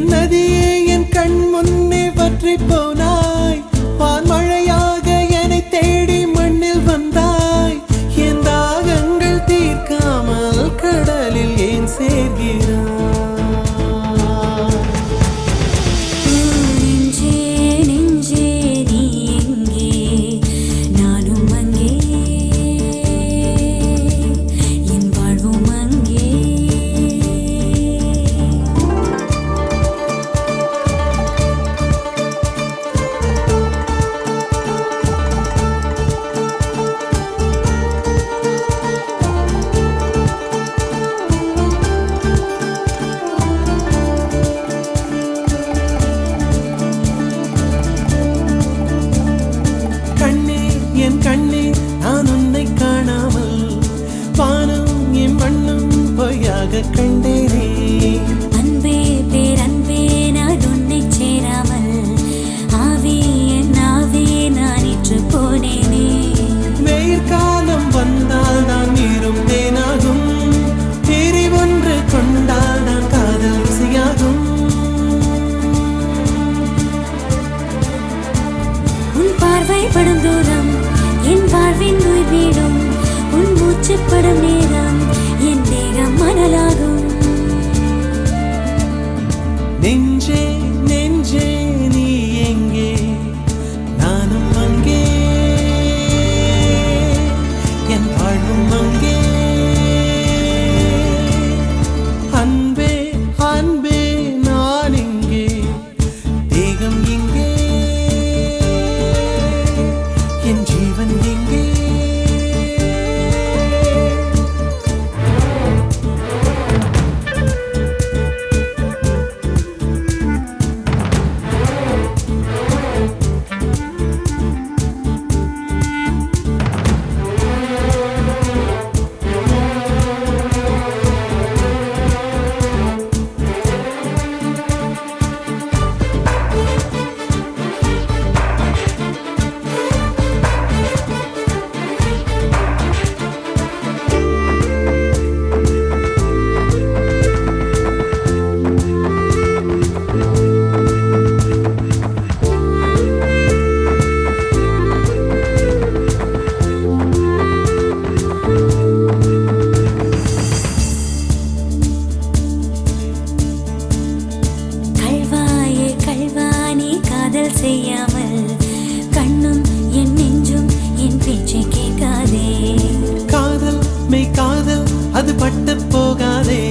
நதியே என் கண் முன்னே பற்றி போனாய் வான்மழையாக என்னை தேடி மண்ணில் வந்தாய் என் தாகங்கள் தீர்க்காமல் கடலில் ஏன் சேர்கிறாய் என் கண்ணே நான் உன்னை காணாமல் வானம் என் மண்ணும் பொய்யாக கண்டேனே அன்பே பேரன்பே நான் உன்னை சேராமல் ஆவே என் ஆவே நான் இற்று போனேனே வெயிற்காலம் வந்தால் நான் நீரும் தேனாகும் தேறி ஒன்று கொண்டால் நான் காதல் ருசியாகும் உன் பார்வை படும் தூரம் என் வாழ்வின் உயிர் வீடும் உன் மூச்சுப்படும் நேரம் என் தேகம் மணலாகும் நெஞ்சே நெஞ்சே நீ எங்கே நானும் அங்கே என் வாழ்வும் அங்கே அன்பே அன்பே நான் இங்கே தேகம் இங்கே என் ஜீவன் எங்கே செய்யாமல் கண்ணும் என் நெஞ்சும் என் பேச்சை கேட்காதே காதல் மெய் காதல் அது பட்டு போகாதே